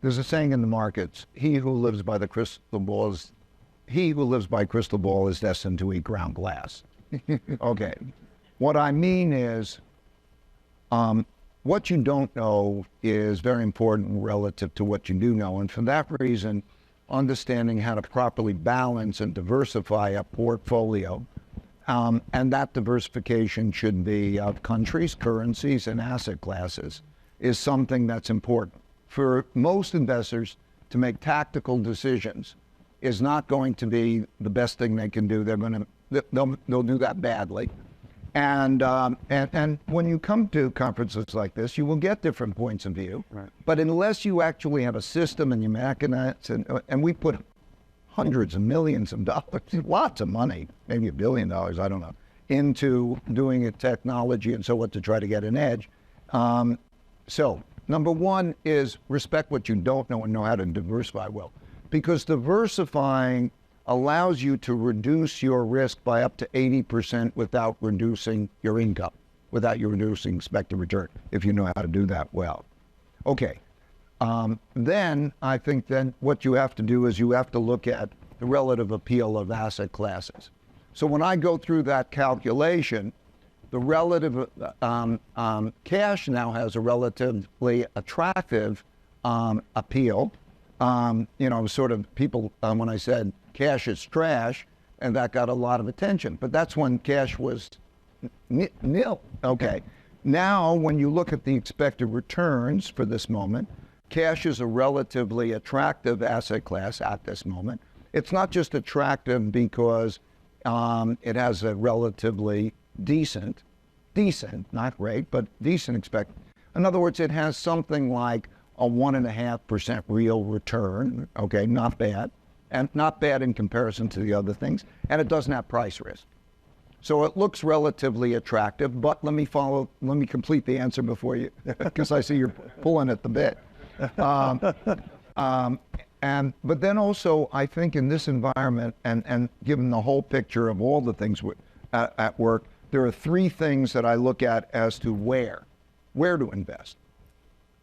There's a saying in the markets, he who lives by crystal ball is destined to eat ground glass. Okay. What I mean is, what you don't know is very important relative to what you do know. And for that reason, understanding how to properly balance and diversify a portfolio, and that diversification should be of countries, currencies, and asset classes, is something that's important. For most investors, to make tactical decisions is not going to be the best thing they can do. They'll do that badly. And when you come to conferences like this, you will get different points of view. Right. But unless you actually have a system and you mechanize, and we put hundreds of millions of dollars, lots of money, maybe $1 billion, I don't know, into doing it technology and so what to try to get an edge. So number one is respect what you don't know and know how to diversify well. Because diversifying allows you to reduce your risk by up to 80% without reducing your income, without you reducing expected return, if you know how to do that well. Okay, then I think then what you have to do is you have to look at the relative appeal of asset classes. So when I go through that calculation, the relative cash now has a relatively attractive appeal. Sort of people, when I said cash is trash, and that got a lot of attention, but that's when cash was nil. Okay. Now, when you look at the expected returns for this moment, cash is a relatively attractive asset class at this moment. It's not just attractive because it has a relatively decent, not great, but decent expected. In other words, it has something like a 1.5% real return, okay, not bad, and not bad in comparison to the other things, and it doesn't have price risk. So it looks relatively attractive, but let me complete the answer before you, because I see you're pulling at the bit. But then also, I think in this environment, and given the whole picture of all the things at work, there are three things that I look at as to where to invest.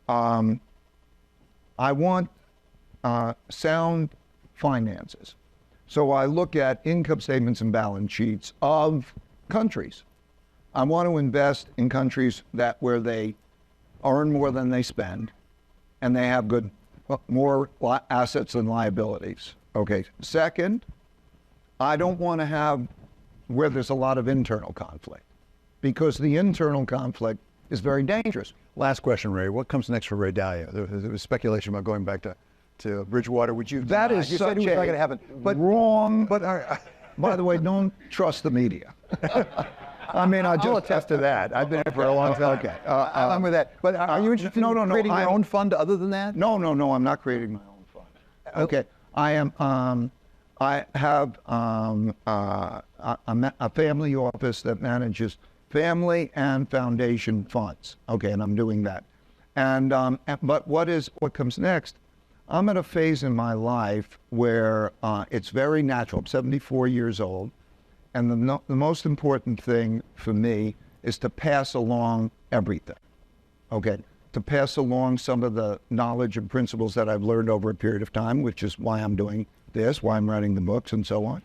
I want sound finances. So I look at income statements and balance sheets of countries. I want to invest in countries where they earn more than they spend, and they have more assets than liabilities. Okay. Second, I don't want to have where there's a lot of internal conflict, because the internal conflict is very dangerous. Last question, Ray. What comes next for Ray Dalio? There was speculation about going back to Bridgewater. Would you? That is you such said it was not going to happen. But wrong. But by the way, don't trust the media. I mean, I'll attest to that. I've been here for a long time. Okay. I'm with that. But are you interested in creating your own fund other than that? No, I'm not creating my own fund. Okay. I am. I have a family office that manages family and foundation funds. Okay, and I'm doing that. And but what comes next? I'm at a phase in my life where it's very natural. I'm 74 years old, and the most important thing for me is to pass along everything. Okay, to pass along some of the knowledge and principles that I've learned over a period of time, which is why I'm doing this, why I'm writing the books, and so on,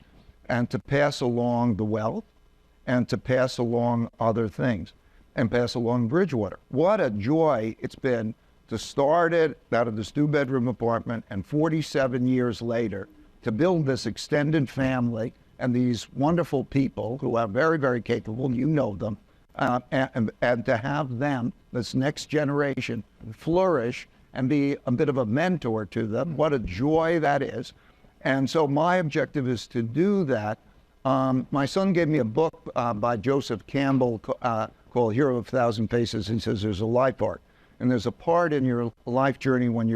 and to pass along the wealth, and to pass along other things, and pass along Bridgewater. What a joy it's been to start it out of this 2-bedroom apartment, and 47 years later, to build this extended family and these wonderful people who are very, very capable, you know them, and to have them, this next generation, flourish and be a bit of a mentor to them. What a joy that is. And so my objective is to do that. My son gave me a book by Joseph Campbell called Hero of a Thousand Faces. He says there's a life arc. And there's a part in your life journey when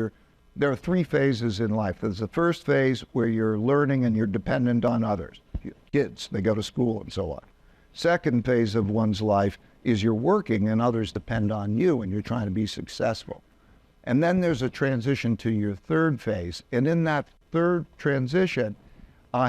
there are 3 phases in life. There's the first phase where you're learning and you're dependent on others. Kids, they go to school and so on. Second phase of one's life is you're working and others depend on you and you're trying to be successful. And then there's a transition to your third phase. And in that third transition,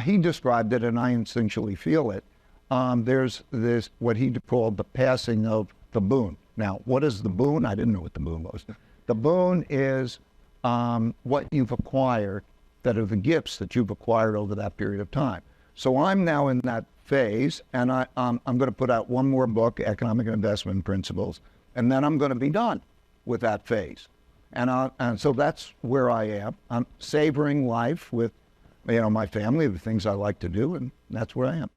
he described it, and I instinctually feel it. There's this, what he called the passing of the boon. Now, what is the boon? I didn't know what the boon was. The boon is what you've acquired that are the gifts that you've acquired over that period of time. So I'm now in that phase, and I'm going to put out one more book, Economic Investment Principles, and then I'm going to be done with that phase. And so that's where I am. I'm savoring life with, my family, the things I like to do, and that's where I am.